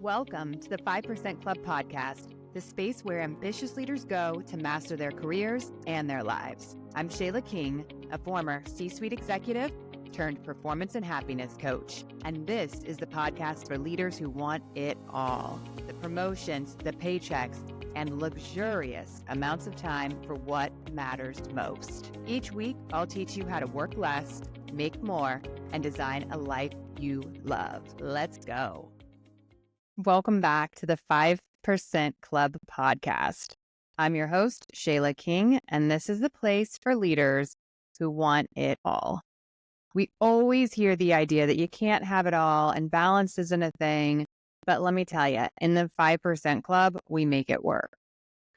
Welcome to the 5% Club podcast, the space where ambitious leaders go to master their careers and their lives. I'm ShaylaMKing, a former C-suite executive turned performance and happiness coach. And this is the podcast for leaders who want it all. The promotions, the paychecks, and luxurious amounts of time for what matters most. Each week, I'll teach you how to work less, make more, and design a life you love. Let's go. Welcome back to the 5% Club podcast. I'm your host, ShaylaMKing, and this is the place for leaders who want it all. We always hear the idea that you can't have it all and balance isn't a thing, but let me tell you, in the 5% Club, we make it work.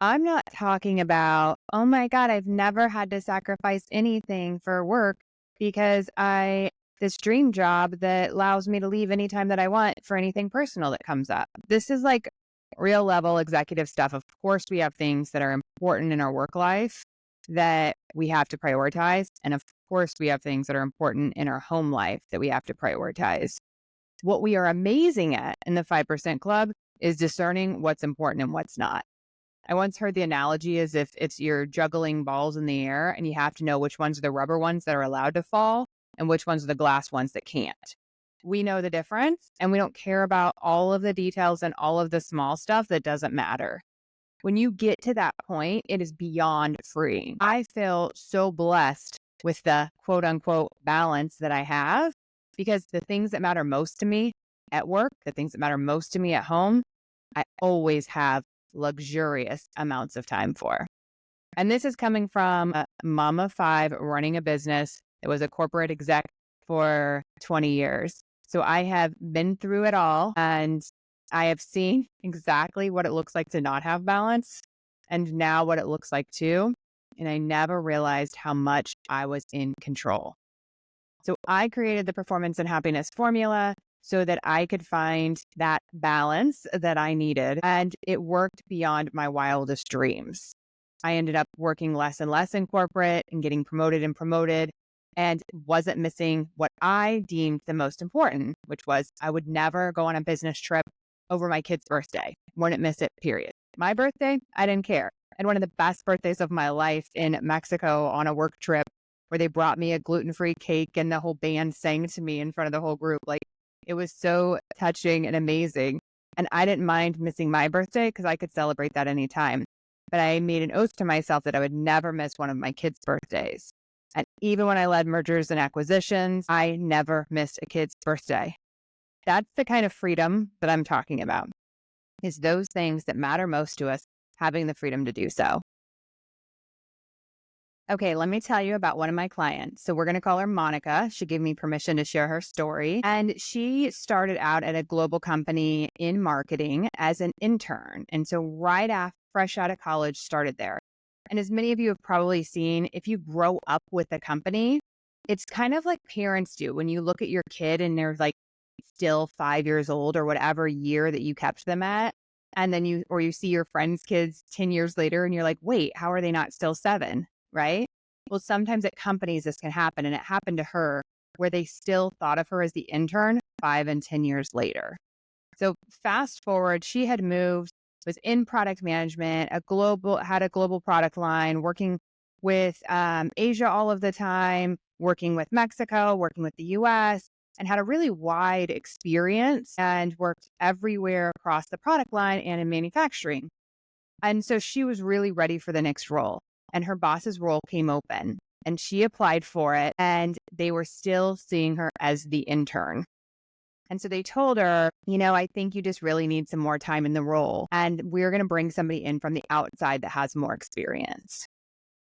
I'm not talking about, oh my God, I've never had to sacrifice anything for work because this dream job that allows me to leave anytime that I want for anything personal that comes up. This is like real level executive stuff. Of course, we have things that are important in our work life that we have to prioritize. And of course, we have things that are important in our home life that we have to prioritize. What we are amazing at in the 5% Club is discerning what's important and what's not. I once heard the analogy as if it's you're juggling balls in the air and you have to know which ones are the rubber ones that are allowed to fall and which ones are the glass ones that can't. We know the difference and we don't care about all of the details and all of the small stuff that doesn't matter. When you get to that point, it is beyond freeing. I feel so blessed with the quote unquote balance that I have because the things that matter most to me at work, the things that matter most to me at home, I always have luxurious amounts of time for. And this is coming from a mom of 5 running a business. It was a corporate exec for 20 years. So I have been through it all and I have seen exactly what it looks like to not have balance and now what it looks like too. And I never realized how much I was in control. So I created the performance and happiness formula so that I could find that balance that I needed. And it worked beyond my wildest dreams. I ended up working less and less in corporate and getting promoted and wasn't missing what I deemed the most important, which was I would never go on a business trip over my kid's birthday. Wouldn't miss it, period. My birthday, I didn't care. And one of the best birthdays of my life in Mexico on a work trip where they brought me a gluten-free cake and the whole band sang to me in front of the whole group. Like it was so touching and amazing. And I didn't mind missing my birthday because I could celebrate that anytime. But I made an oath to myself that I would never miss one of my kids' birthdays. And even when I led mergers and acquisitions, I never missed a kid's birthday. That's the kind of freedom that I'm talking about, is those things that matter most to us, having the freedom to do so. Okay, let me tell you about one of my clients. So we're going to call her Monica. She gave me permission to share her story. And she started out at a global company in marketing as an intern. And so fresh out of college, started there. And as many of you have probably seen, if you grow up with a company, it's kind of like parents do. When you look at your kid and they're like still 5 years old or whatever year that you kept them at, and then you see your friends' kids 10 years later and you're like, wait, how are they not still 7? Right? Well, sometimes at companies this can happen. And it happened to her where they still thought of her as the intern 5 and 10 years later. So fast forward, she had moved, was in product management, had a global product line, working with Asia all of the time, working with Mexico, working with the US, and had a really wide experience and worked everywhere across the product line and in manufacturing. And so she was really ready for the next role. And her boss's role came open and she applied for it and they were still seeing her as the intern. And so they told her, I think you just really need some more time in the role. And we're going to bring somebody in from the outside that has more experience.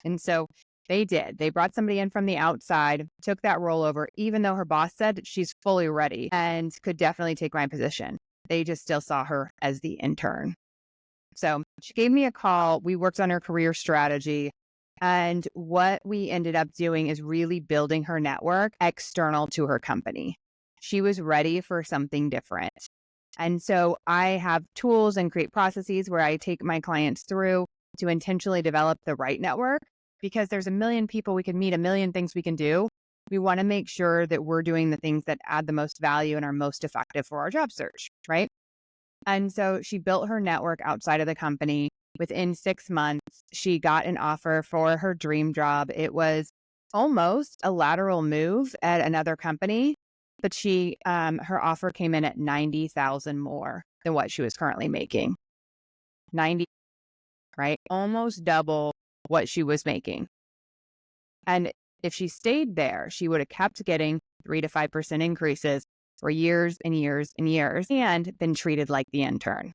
And so they did. They brought somebody in from the outside, took that role over, even though her boss said she's fully ready and could definitely take my position. They just still saw her as the intern. So she gave me a call. We worked on her career strategy. And what we ended up doing is really building her network external to her company. She was ready for something different. And so I have tools and create processes where I take my clients through to intentionally develop the right network because there's a million people we can meet, a million things we can do. We want to make sure that we're doing the things that add the most value and are most effective for our job search, right? And so she built her network outside of the company. Within 6 months, she got an offer for her dream job. It was almost a lateral move at another company, but her offer came in at 90,000 more than what she was currently making. 90, right? Almost double what she was making. And if she stayed there, she would have kept getting 3 to 5% increases for years and years and years and been treated like the intern.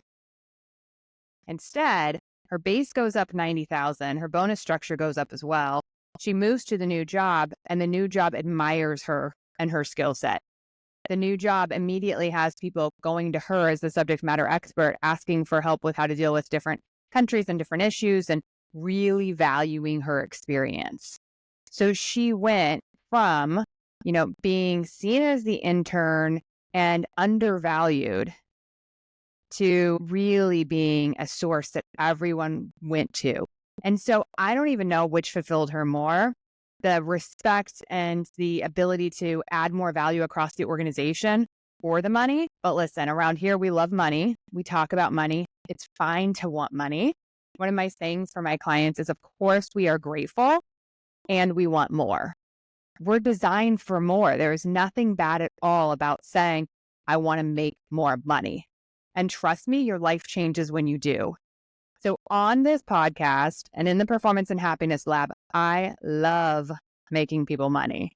Instead, her base goes up 90,000, her bonus structure goes up as well. She moves to the new job, and the new job admires her and her skill set. The new job immediately has people going to her as the subject matter expert, asking for help with how to deal with different countries and different issues, and really valuing her experience. So she went from, being seen as the intern and undervalued to really being a source that everyone went to. And so I don't even know which fulfilled her more, the respect and the ability to add more value across the organization or the money. But listen, around here, we love money. We talk about money. It's fine to want money. One of my sayings for my clients is, of course, we are grateful and we want more. We're designed for more. There is nothing bad at all about saying, I want to make more money. And trust me, your life changes when you do. So on this podcast and in the Performance and Happiness Lab, I love making people money.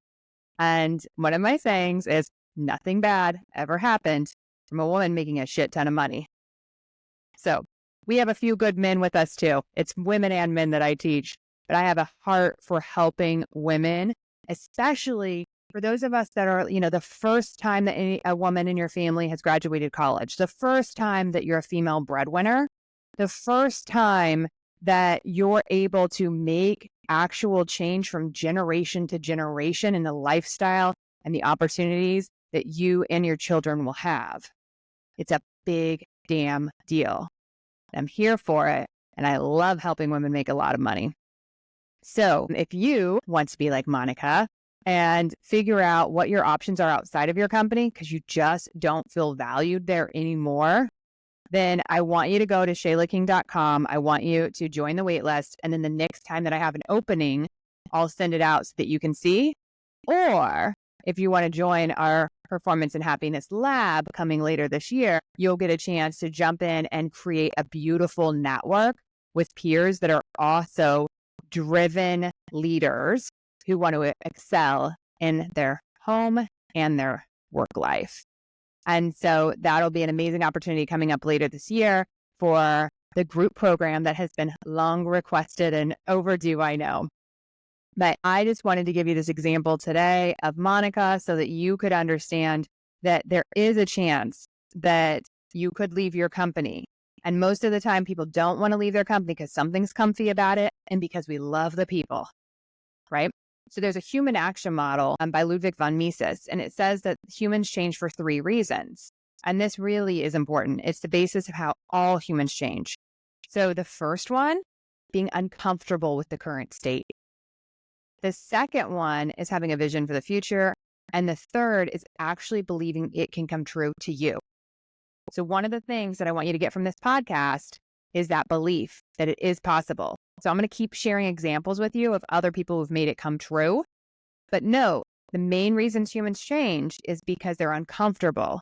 And one of my sayings is, nothing bad ever happened from a woman making a shit ton of money. So we have a few good men with us too. It's women and men that I teach, but I have a heart for helping women, especially for those of us that are, the first time that a woman in your family has graduated college, the first time that you're a female breadwinner, the first time that you're able to make actual change from generation to generation in the lifestyle and the opportunities that you and your children will have. It's a big damn deal. I'm here for it, and I love helping women make a lot of money. So if you want to be like Monica and figure out what your options are outside of your company because you just don't feel valued there anymore, then I want you to go to ShaylaMKing.com. I want you to join the wait list. And then the next time that I have an opening, I'll send it out so that you can see. Or if you want to join our Performance and Happiness Lab coming later this year, you'll get a chance to jump in and create a beautiful network with peers that are also driven leaders who want to excel in their home and their work life. And so that'll be an amazing opportunity coming up later this year for the group program that has been long requested and overdue, I know. But I just wanted to give you this example today of Monica so that you could understand that there is a chance that you could leave your company. And most of the time, people don't want to leave their company because something's comfy about it and because we love the people, right? So there's a human action model by Ludwig von Mises, and it says that humans change for 3 reasons. And this really is important. It's the basis of how all humans change. So the first one, being uncomfortable with the current state. The second one is having a vision for the future. And the third is actually believing it can come true to you. So one of the things that I want you to get from this podcast is that belief that it is possible. So I'm going to keep sharing examples with you of other people who've made it come true. But no, the main reasons humans change is because they're uncomfortable.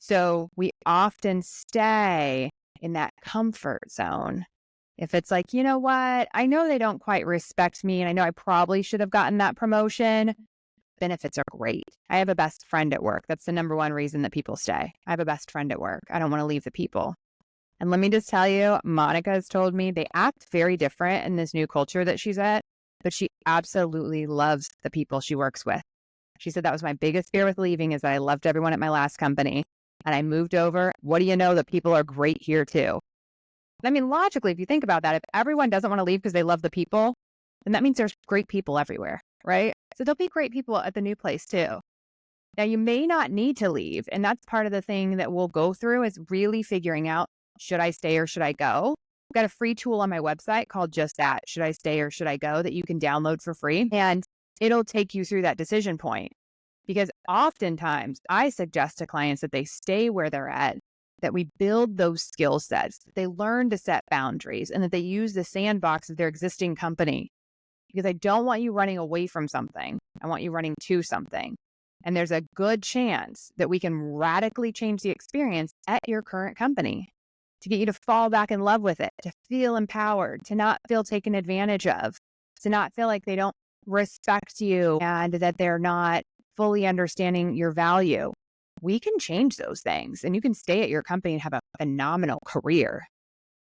So we often stay in that comfort zone. If it's like, you know what, I know they don't quite respect me and I know I probably should have gotten that promotion. Benefits are great. I have a best friend at work. That's the number one reason that people stay. I have a best friend at work. I don't want to leave the people. And let me just tell you, Monica has told me they act very different in this new culture that she's at, but she absolutely loves the people she works with. She said that was my biggest fear with leaving is that I loved everyone at my last company and I moved over. What do you know? The people are great here too. I mean, logically, if you think about that, if everyone doesn't want to leave because they love the people, then that means there's great people everywhere, right? So there'll be great people at the new place too. Now, you may not need to leave. And that's part of the thing that we'll go through is really figuring out, should I stay or should I go? I've got a free tool on my website called Just That, Should I Stay or Should I Go, that you can download for free. And it'll take you through that decision point. Because oftentimes I suggest to clients that they stay where they're at. that we build those skill sets, that they learn to set boundaries, and that they use the sandbox of their existing company. Because I don't want you running away from something. I want you running to something. And there's a good chance that we can radically change the experience at your current company to get you to fall back in love with it, to feel empowered, to not feel taken advantage of, to not feel like they don't respect you and that they're not fully understanding your value. We can change those things and you can stay at your company and have a phenomenal career.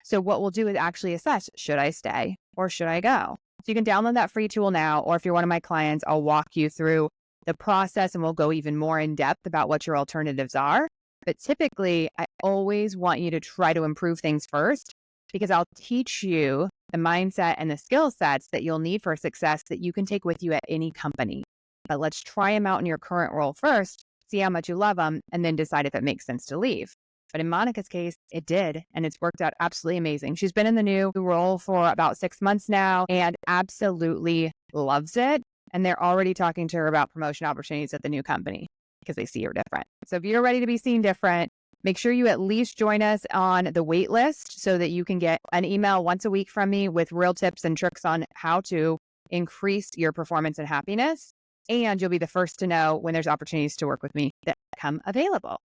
So what we'll do is actually assess, should I stay or should I go? So you can download that free tool now, or if you're one of my clients, I'll walk you through the process and we'll go even more in depth about what your alternatives are. But typically, I always want you to try to improve things first because I'll teach you the mindset and the skill sets that you'll need for success that you can take with you at any company. But let's try them out in your current role first, see how much you love them, and then decide if it makes sense to leave. But in Monica's case, it did, and it's worked out absolutely amazing. She's been in the new role for about 6 months now and absolutely loves it. And they're already talking to her about promotion opportunities at the new company because they see her different. So if you're ready to be seen different, make sure you at least join us on the wait list so that you can get an email once a week from me with real tips and tricks on how to increase your performance and happiness. And you'll be the first to know when there's opportunities to work with me that come available.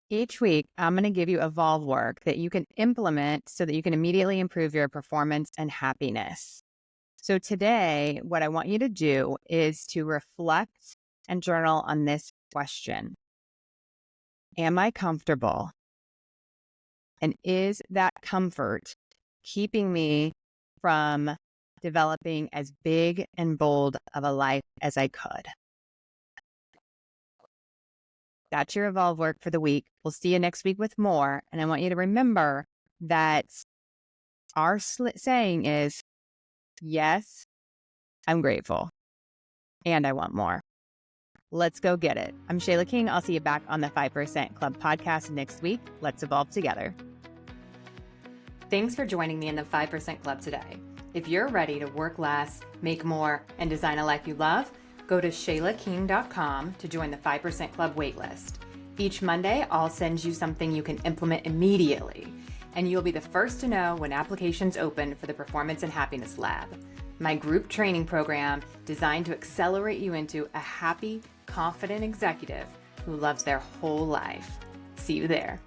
Each week, I'm going to give you evolve work that you can implement so that you can immediately improve your performance and happiness. So today, what I want you to do is to reflect and journal on this question. Am I comfortable? And is that comfort keeping me from developing as big and bold of a life as I could? That's your evolve work for the week. We'll see you next week with more. And I want you to remember that our saying is, yes, I'm grateful and I want more. Let's go get it. I'm ShaylaMKing. I'll see you back on the 5% Club podcast next week. Let's evolve together. Thanks for joining me in the 5% Club today. If you're ready to work less, make more, and design a life you love, go to ShaylaMKing.com to join the 5% Club waitlist. Each Monday, I'll send you something you can implement immediately, and you'll be the first to know when applications open for the Performance and Happiness Lab, my group training program designed to accelerate you into a happy, confident executive who loves their whole life. See you there.